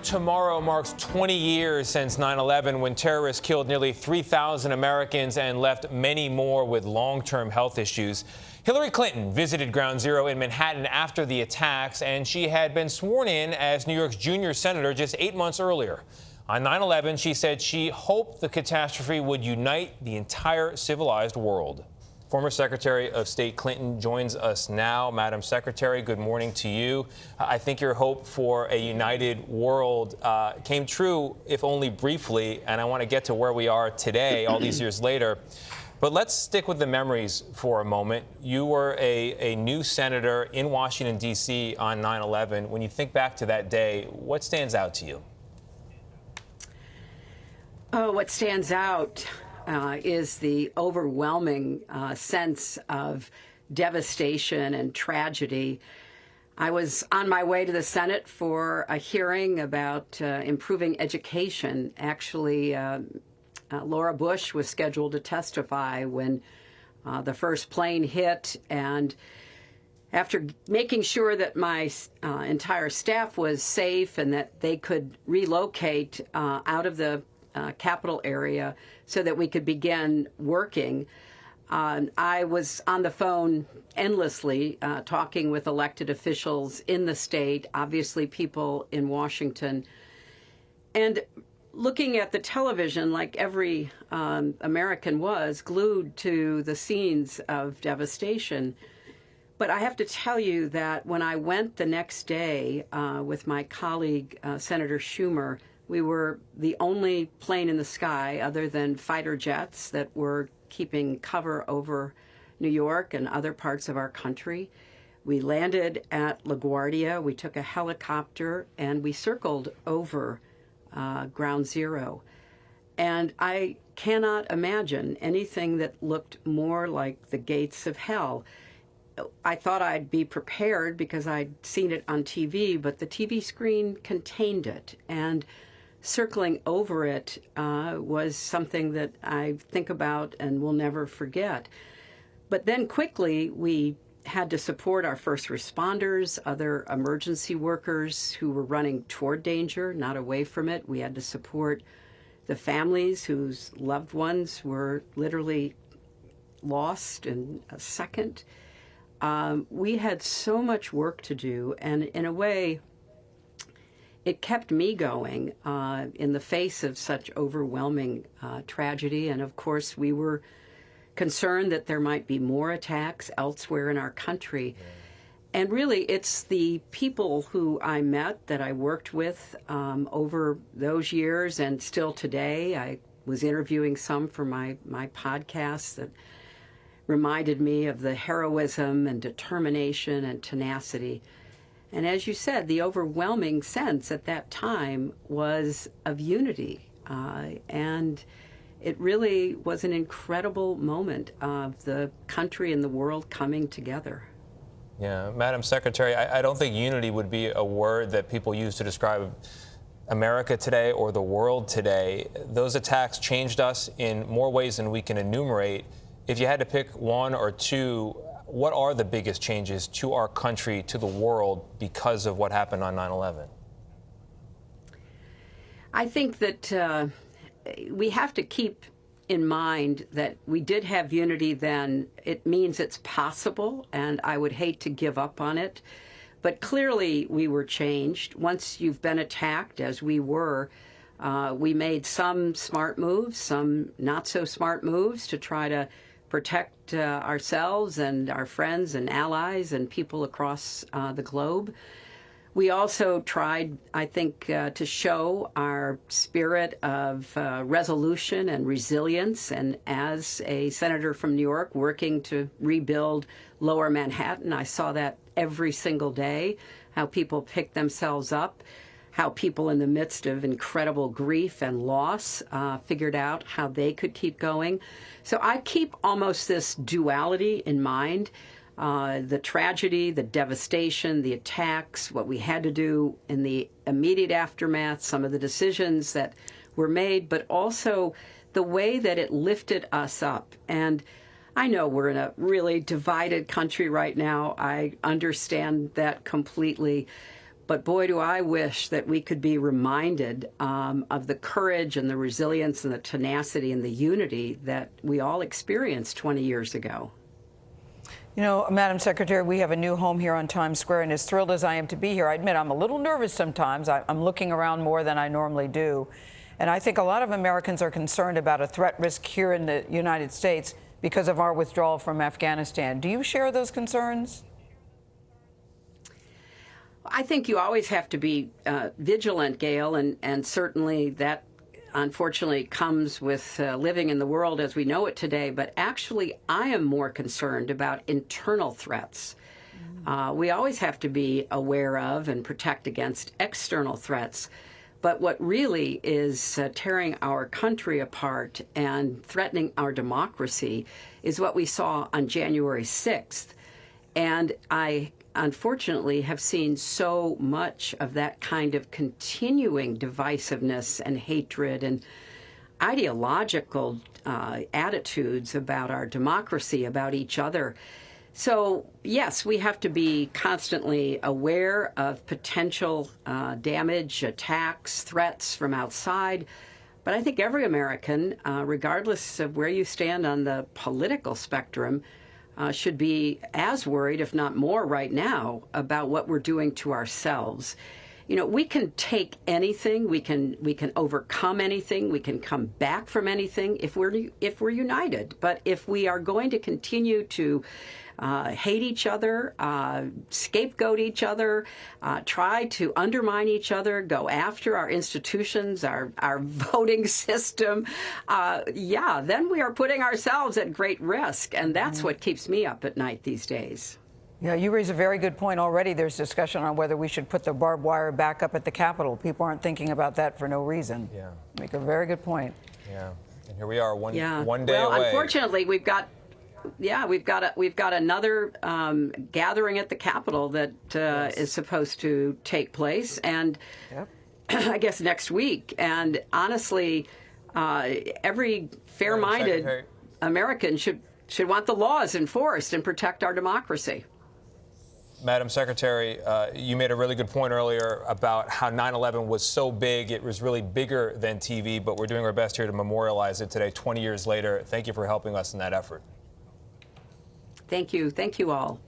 tomorrow marks 20 years since 9/11, when terrorists killed nearly 3,000 Americans and left many more with long-term health issues. Hillary Clinton visited Ground Zero in Manhattan after the attacks, and she had been sworn in as New York's junior senator just 8 months earlier. On 9/11, she said she hoped the catastrophe would unite the entire civilized world. Former Secretary of State Clinton joins us now. Madam Secretary, good morning to you. I think your hope for a united world came true, if only briefly, and I want to get to where we are today, all these years later. But let's stick with the memories for a moment. You were a new senator in Washington, D.C. on 9/11. When you think back to that day, what stands out to you? Oh, what stands out is the overwhelming sense of devastation and tragedy. I was on my way to the Senate for a hearing about improving education. Actually, Laura Bush was scheduled to testify when the first plane hit, and after making sure that my entire staff was safe and that they could relocate out of the capital area so that we could begin working. I was on the phone endlessly talking with elected officials in the state, obviously people in Washington, and looking at the television like every American was, glued to the scenes of devastation. But I have to tell you that when I went the next day with my colleague, Senator Schumer, we were the only plane in the sky other than fighter jets that were keeping cover over New York and other parts of our country. We landed at LaGuardia, we took a helicopter, and we circled over Ground Zero. And I cannot imagine anything that looked more like the gates of hell. I thought I'd be prepared because I'd seen it on TV, but the TV screen contained it. And circling over it was something that I think about and will never forget. But then quickly, we had to support our first responders, other emergency workers who were running toward danger, not away from it. We had to support the families whose loved ones were literally lost in a second. We had so much work to do, and in a way, it kept me going in the face of such overwhelming tragedy. And of course, we were concerned that there might be more attacks elsewhere in our country. And really, it's the people who I met, that I worked with over those years and still today. I was interviewing some for my podcast that reminded me of the heroism and determination and tenacity. And as you said, the overwhelming sense at that time was of unity. And it really was an incredible moment of the country and the world coming together. Yeah, Madam Secretary, I don't think unity would be a word that people use to describe America today or the world today. Those attacks changed us in more ways than we can enumerate. If you had to pick one or two, what are the biggest changes to our country, to the world, because of what happened on 9/11? I think that we have to keep in mind that we did have unity then. It means it's possible, and I would hate to give up on it. But clearly we were changed. Once you've been attacked, as we were, we made some smart moves, some not so smart moves to try to protect ourselves and our friends and allies and people across the globe. We also tried, I think, to show our spirit of resolution and resilience. And as a senator from New York working to rebuild Lower Manhattan, I saw that every single day, how people picked themselves up, how people in the midst of incredible grief and loss figured out how they could keep going. So I keep almost this duality in mind, the tragedy, the devastation, the attacks, what we had to do in the immediate aftermath, some of the decisions that were made, but also the way that it lifted us up. And I know we're in a really divided country right now. I understand that completely. But boy, do I wish that we could be reminded of the courage and the resilience and the tenacity and the unity that we all experienced 20 years ago. You know, Madam Secretary, we have a new home here on Times Square, and as thrilled as I am to be here, I admit I'm a little nervous sometimes. I'm looking around more than I normally do. And I think a lot of Americans are concerned about a threat risk here in the United States because of our withdrawal from Afghanistan. Do you share those concerns? I think you always have to be vigilant, Gayle, and certainly that unfortunately comes with living in the world as we know it today. But actually, I am more concerned about internal threats. We always have to be aware of and protect against external threats. But what really is tearing our country apart and threatening our democracy is what we saw on January 6th. And I unfortunately have seen so much of that kind of continuing divisiveness and hatred and ideological attitudes about our democracy, about each other. So, yes, we have to be constantly aware of potential damage, attacks, threats from outside. But I think every American, regardless of where you stand on the political spectrum, should be as worried, if not more right now, about what we're doing to ourselves. You know, we can take anything, we can overcome anything, we can come back from anything if we're united. But if we are going to continue to hate each other, scapegoat each other, try to undermine each other, go after our institutions, our voting system, then we are putting ourselves at great risk. And that's what keeps me up at night these days. Yeah, you raise a very good point already. There's discussion on whether we should put the barbed wire back up at the Capitol. People aren't thinking about that for no reason. Yeah. Make a very good point. Yeah. And here we are, one day well, away. Unfortunately, we've got another gathering at the Capitol that is supposed to take place, and I guess next week. And honestly, every fair-minded American should want the laws enforced and protect our democracy. Madam Secretary, you made a really good point earlier about how 9/11 was so big. It was really bigger than TV, but we're doing our best here to memorialize it today, 20 years later. Thank you for helping us in that effort. Thank you. Thank you all.